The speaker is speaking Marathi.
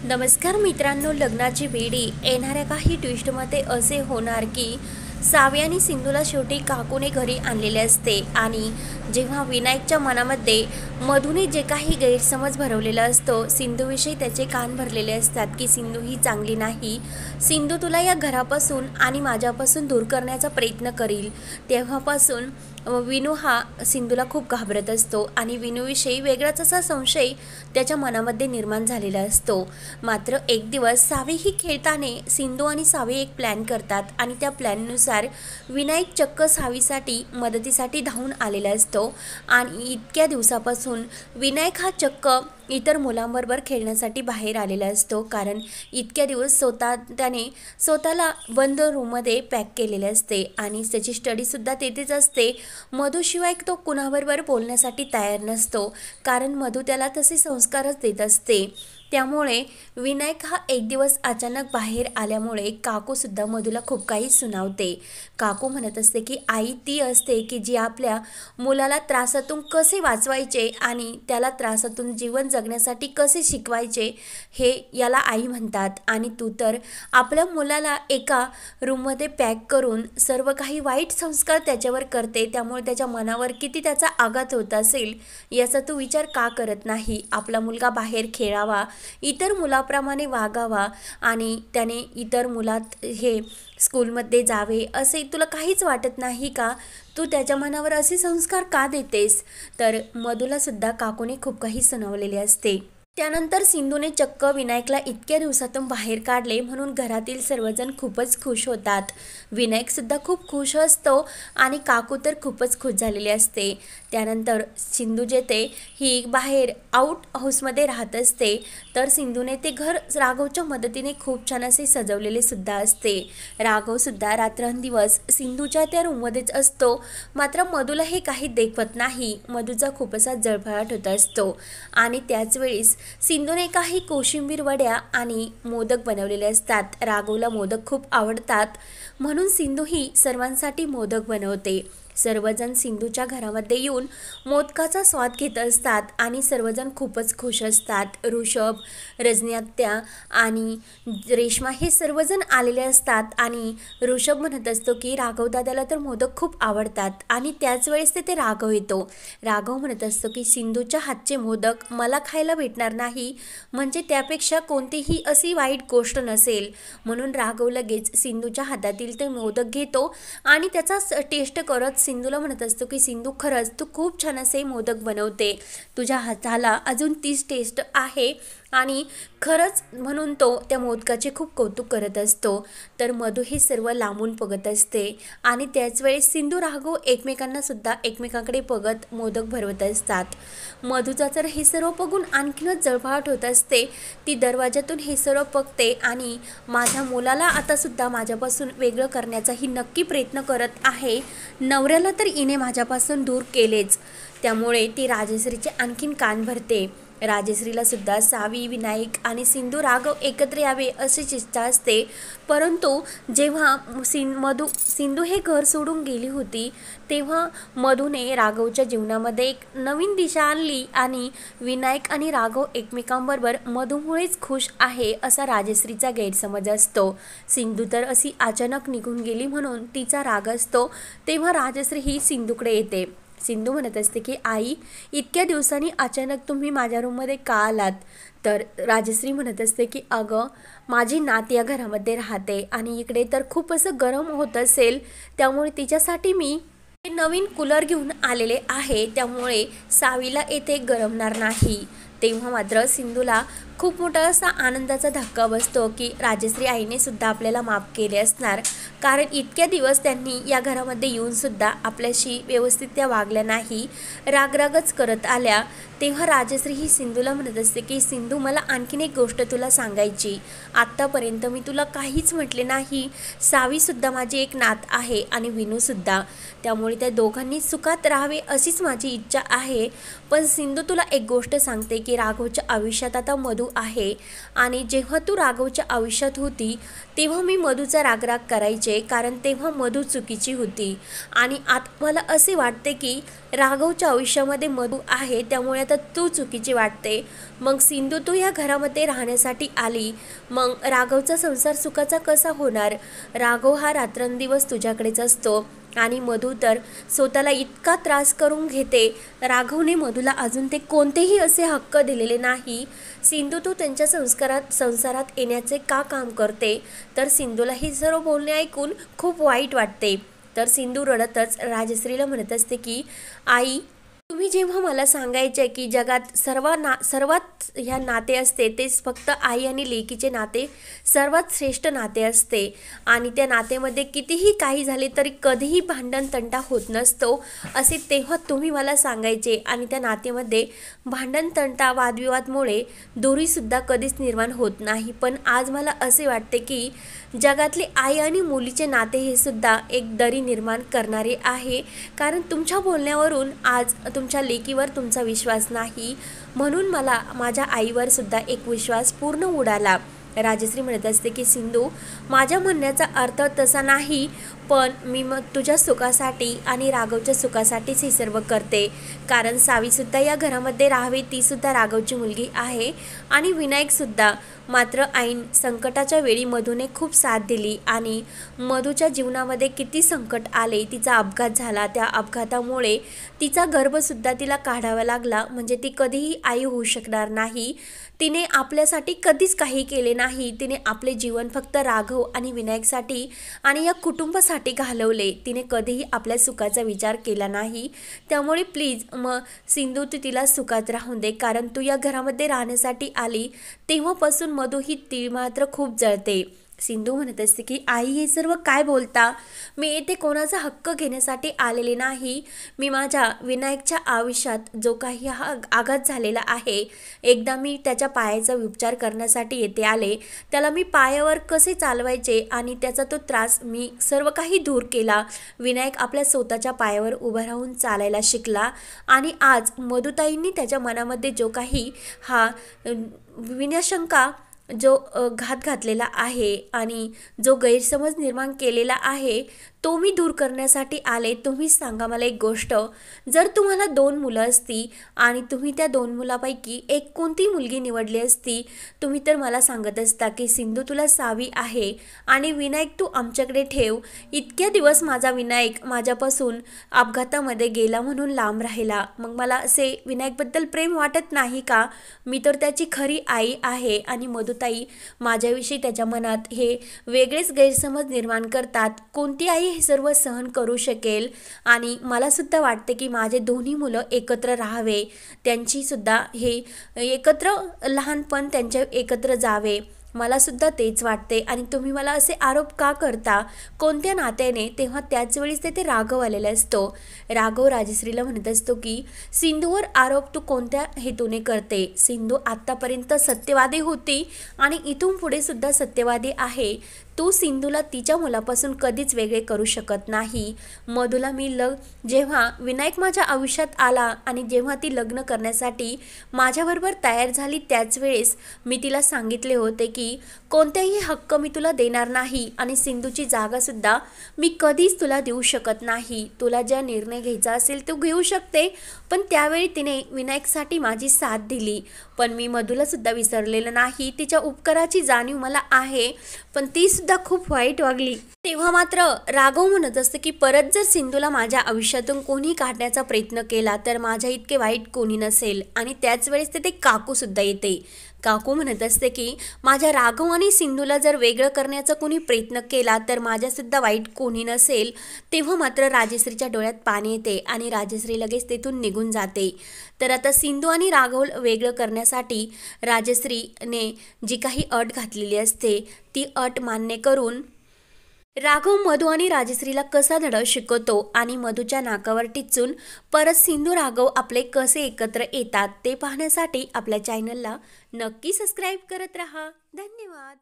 नमस्कार मित्रांनो, लग्नाची वेळी येणाऱ्या काही ट्विस्टमध्ये असे होणार की सावी आणि सिंधूला शेवटी काकूने घरी आणलेले असते आणि जेव्हा विनायकच्या मनामध्ये मधूने जे काही गैरसमज भरवलेला असतो, सिंधूविषयी त्याचे कान भरलेले असतात की सिंधू ही चांगली नाही, सिंधू तुला या घरापासून आणि माझ्यापासून दूर करण्याचा प्रयत्न करील, तेव्हापासून विनू हा सिंधूला खूप घाबरत असतो आणि विनूविषयी वेगळाच असा संशय त्याच्या मनामध्ये निर्माण झालेला असतो। मात्र एक दिवस सावी ही खेळताना सिंधू आणि सावी एक प्लॅन करतात आणि त्या प्लॅननुसार विनायक चक्क सावीसाठी मदतीसाठी धावून आलेला असतो आणि इतक्या दिवसापासून विनायक हा चक्क इतर मुलांबरोबर खेळण्यासाठी बाहेर आलेला असतो, कारण इतक्या दिवस त्याने स्वतःला बंद रूममध्ये पॅक केलेले असते आणि त्याची स्टडीसुद्धा तेथेच असते। मधूशिवाय तो कुणाबरोबर बोलण्यासाठी तयार नसतो, कारण मधू त्याला तसे संस्कारच देत असते। त्यामुळे विनायक हा एक दिवस अचानक बाहेर आल्यामुळे काकूसुद्धा मधूला खूप काही सुनावते। काकू म्हणत असते की आई ती असते की जी आपल्या मुलाला त्रासातून कसे वाचवायचे आणि त्याला त्रासातून जीवन जगण्यासाठी कसे शिकवायचे हे याला आई म्हणतात, आणि तू तर आपल्या मुलाला एका रूममध्ये पॅक करून सर्व काही वाईट संस्कार त्याच्यावर करते, त्यामुळे त्याच्या मनावर किती त्याचा आघात होत असेल याचा तू विचार का करत नाही। आपला मुलगा बाहेर खेळावा, इतर मुलाप्रमाणे वागावा आणि त्याने इतर मुलात हे स्कूलमध्ये जावे असे तुला काहीच वाटत नाही का? तू त्याच्या मनावर असे संस्कार का देतेस? तर मधूला सुद्धा काकूने खूप काही सुनावलेले असते। त्यानंतर सिंधूने चक्क विनायकला इतक्या दिवसातून बाहेर काढले म्हणून घरातील सर्वजण खूपच खुश होतात। विनायकसुद्धा खूप खुश असतो आणि काकू तर खूपच खुश झालेली असते। त्यानंतर सिंधू जेथे ही बाहेर आउट हाऊसमध्ये राहत असते, तर सिंधूने ते घर राघवच्या मदतीने खूप छान असे सजवलेले सुद्धा असते। राघवसुद्धा रात्रंदिवस सिंधूच्या त्या रूममध्येच असतो, मात्र मधूला हे काही देखवत नाही। मधूचा खूप असा जळफळाट होत असतो आणि त्याच वेळेस सिंधूने काही कोशिंबीर वड्या आणि मोदक बनवलेले असतात। राघवला मोदक खूप आवडतात म्हणून सिंधू ही सर्वांसाठी मोदक बनवते। सर्वजण सिंधूच्या घरामध्ये येऊन मोदकाचा स्वाद घेत असतात आणि सर्वजण खूपच खुश असतात। ऋषभ, रजनी आत्या आणि रेश्मा हे सर्वजण आलेले असतात आणि ऋषभ म्हणत असतो की राघव दादाला तर मोदक खूप आवडतात आणि त्याच वेळेस ते राघव येतो। राघव म्हणत असतो की सिंधूच्या हातचे मोदक मला खायला भेटणार नाही म्हणजे त्यापेक्षा कोणतीही अशी वाईट गोष्ट नसेल, म्हणून राघव लगेच सिंधूच्या हातातील ते मोदक घेतो आणि त्याचा टेस्ट करत सिंधूला म्हणत असतो की सिंधू खरंच तू खूप छान असे मोदक बनवते, तुझ्या हाताला अजून तीच टेस्ट आहे आणि खरंच म्हणून तो त्या मोदकाचे खूप कौतुक करत असतो। तर मधू हे सर्व लांबून बघत असते आणि त्याच वेळेस सिंधू राघव एकमेकांना सुद्धा एकमेकांकडे बघत मोदक भरवत असतात। मधूचा तर हे सर्व बघून आणखीनच जळफळाट होत असते। ती दरवाजातून हे सर्व बघते आणि माझ्या मुलाला आता सुद्धा माझ्यापासून वेगळं करण्याचा ही नक्की प्रयत्न करत आहे। नवऱ्याला तर हिने माझ्यापासून दूर केलेच, त्यामुळे ती राजश्रीचे आणखीन कान भरते। राजश्रीला सुद्धा सावी, विनायक आणि सिंधू राघव एकत्र यावे अशीच इच्छा असते, परंतु जेव्हा सिंधू हे घर सोडून गेली होती तेव्हा मधूने राघवच्या जीवनामध्ये एक नवीन दिशा आणली आणि विनायक आणि राघव एकमेकांबरोबर मधूमुळेच खुश आहे असा राजश्रीचा गैरसमज असतो। सिंधू तर अशी अचानक निघून गेली म्हणून तिचा राग असतो, तेव्हा राजश्री ही सिंधूकडे येते। सिंधू म्हणत असते की आई इतक्या दिवसांनी अचानक तुम्ही माझ्या रूममध्ये का आलात? तर राजश्री म्हणत असते की अगं माझी नात या घरामध्ये राहते आणि इकडे तर खूप असं गरम होत असेल, त्यामुळे तिच्यासाठी मी नवीन कूलर घेऊन आलेले आहे, त्यामुळे सावीला येथे गरमणार नाही। तेव्हा मात्र सिंधूला खूप मोठा असा आनंदाचा धक्का बसतो की राजश्री आईने सुद्धा आपल्याला माफ केले असणार, कारण इतक्या दिवस त्यांनी या घरामध्ये येऊन सुद्धा आपल्याशी व्यवस्थित त्या वागल्या नाही, रागरागच करत आल्या। तेव्हा राजश्री ही सिंधूला म्हणत असते की सिंधू मला आणखीन एक गोष्ट तुला सांगायची, आत्तापर्यंत मी तुला काहीच म्हटले नाही, सावीसुद्धा माझी एक नात आहे आणि विनूसुद्धा, त्यामुळे त्या दोघांनी सुखात राहावे अशीच माझी इच्छा आहे। पण सिंधू तुला एक गोष्ट सांगते की राघवच्या आयुष्यात आता मधू आहे आणि जेव्हा तू राघवच्या आयुष्यात होती तेव्हा मी मधूचा रागराग करायचे, कारण तेव्हा मधू चुकीची होती आणि आता मला असे वाटते की राघवच्या आयुष्यामध्ये मधू आहे, त्यामुळे आता तू चुकीची वाटते। मग सिंधू तू या घरामध्ये राहण्यासाठी आली, मग राघवचा संसार सुखाचा कसा होणार? राघव हा रात्रंदिवस तुझ्याकडेच असतो आणि मधू तर स्वतःला इतका त्रास करून घेते। राघवने मधूला अजून ते कोणतेही असे हक्क दिलेले नाही। सिंधू तू त्यांच्या संसारात येण्याचे का काम करते? तर सिंधूला ही सर्व बोलणे ऐकून खूप वाईट वाटते। तर सिंधू रडतच राजश्रीला म्हणत असते की आई, तुम्ही जेव्हा मला सांगायचे की जगात सर्वात ह्या नाते असते ते फक्त आई आणि लेकीचे नाते सर्वात श्रेष्ठ नाते असते आणि त्या नातेमध्ये कितीही काही झाले तरी कधीही भांडण तंटा होत नसतो असे तेव्हा तुम्ही मला सांगायचे आणि त्या नातेमध्ये भांडण तंटा वादविवादमुळे दूरीसुद्धा कधीच निर्माण होत नाही। पण आज मला असे वाटते की जगातले आई आणि मुलीचे नाते हे सुद्धा एक दरी निर्माण करणारे आहे, कारण तुमच्या बोलण्यावरून आज तुमच्या लेकीवर तुमचा विश्वास नाही, म्हणून मला माझ्या आईवर सुद्धा एक विश्वास पूर्ण उडाला। राजश्री म्हणत असते की सिंधू, माझ्या म्हणण्याचा अर्थ तसा नाही, पण मी मग तुझ्या सुखासाठी आणि राघवच्या सुखासाठीच हे सर्व करते, कारण सावीसुद्धा या घरामध्ये राहावी, तीसुद्धा राघवची मुलगी आहे आणि विनायकसुद्धा। मात्र ऐन संकटाच्या वेळी मधूने खूप साथ दिली आणि मधूच्या जीवनामध्ये किती संकट आले, तिचा अपघात झाला, त्या अपघातामुळे तिचा गर्भसुद्धा तिला काढावा लागला, म्हणजे ती कधीही आई होऊ शकणार नाही। तिने आपल्यासाठी कधीच काही केले नाही, तिने आपले जीवन फक्त राघव आणि विनायकसाठी आणि या कुटुंबासाठी घालवले, तिने कधीही आपल्या सुखाचा विचार केला नाही। त्यामुळे प्लीज सिंधू तू तिला सुखात राहून दे, कारण तू या घरामध्ये राहण्यासाठी आली तेव्हापासून मधू ही ती मात्र खूप जळते। सिंधू म्हणत असते की आई, हे सर्व काय बोलता? मी येथे कोणाचा हक्क घेण्यासाठी आलेले नाही, मी माझ्या विनायकच्या आयुष्यात जो काही हा आघात झालेला आहे, एकदा मी त्याच्या पायाचा उपचार करण्यासाठी येथे आले, त्याला मी पायावर कसे चालवायचे आणि त्याचा तो त्रास मी सर्व काही दूर केला। विनायक आपल्या स्वतःच्या पायावर उभा राहून चालायला शिकला आणि आज मधुताईंनी त्याच्या मनामध्ये जो काही हा विनाशंका जो घात घातलेला आहे आणि जो गैरसमज निर्माण केलेला आहे तो मी दूर करण्यासाठी आले। तुम्ही सांगा मला एक गोष्ट, जर तुम्हाला 2 मुलं असती आणि तुम्ही त्या 2 मुलापैकी एक कोणती मुलगी निवडली असती, तुम्ही तर मला सांगत असता की सिंधू तुला सावी आहे आणि विनायक तू आमच्याकडे ठेव। इतक्या दिवस माझा विनायक माझ्यापासून अपघातामध्ये गेला म्हणून लांब राहिला, मग मला असे विनायकबद्दल प्रेम वाटत नाही का? मी तर त्याची खरी आई आहे आणि मधुताई माझ्याविषयी त्याच्या मनात हे वेगळेच गैरसमज निर्माण करतात। कोणती आई हे सर्व सहन करू शकेल? आणि मला सुद्धा वाटते की माझे दोन्ही मुलं एकत्र राहावे, त्यांची सुद्धा हे एकत्र लहानपण त्यांचे एकत्र जावे, मला सुद्धा तेच वाटते। आणि तुम्ही मला असे आरोप का करता? कोणत्या नात्याने? तेव्हा त्याच वेळेस तेथे राघव आलेला असतो। राघव राजश्रीला म्हणत असतो की सिंधूवर आरोप तू कोणत्या हेतूने करते? सिंधू आत्तापर्यंत सत्यवादी होती आणि इथून पुढे सुद्धा सत्यवादी आहे। तू सिंधूला तिच्या मुलापासून कधीच वेगळे करू शकत नाही। मधूला मी जेव्हा विनायक माझ्या आयुष्यात आला आणि जेव्हा ती लग्न करण्यासाठी माझ्याबरोबर तयार झाली त्याच वेळेस मी तिला सांगितले होते की कोणतेही हक्क मी तुला देणार नाही आणि सिंधूची जागासुद्धा मी कधीच तुला देऊ शकत नाही। तुला ज्या निर्णय घ्यायचा असेल तो घेऊ शकते, पण त्यावेळी तिने विनायकसाठी माझी साथ दिली, पण मी मधूला सुद्धा विसरलेलं नाही। तिच्या उपकाराची जाणीव मला आहे, पण ती सुद्धा खूप वाईट वागली। तेव्हा मात्र राघव म्हणत असते की परत जर सिंधूला माझ्या आयुष्यातून कोणी काढण्याचा प्रयत्न केला तर माझ्या इतके वाईट कोणी नसेल। आणि त्याच वेळेस ते काकू सुद्धा येते। काकू म्हणत असते की माझ्या राघव आणि सिंधूला जर वेगळं करण्याचा कोणी प्रयत्न केला तर माझ्यासुद्धा वाईट कोणी नसेल। तेव्हा मात्र राजश्रीच्या डोळ्यात पाणी येते आणि राजश्री लगेच तेथून निघून जाते। तर आता सिंधू आणि राघव वेगळं करण्यासाठी राजश्रीने जी काही अट घातलेली असते ती अट मान्य करून राघव मधू आणि राजश्रीला कसा धडा शिकवतो आणि मधूच्या नाकावर टिचून परत सिंधू राघव आपले कसे एकत्र येतात ते पाहण्यासाठी आपल्या चॅनलला नक्की सबस्क्राईब करत रहा। धन्यवाद।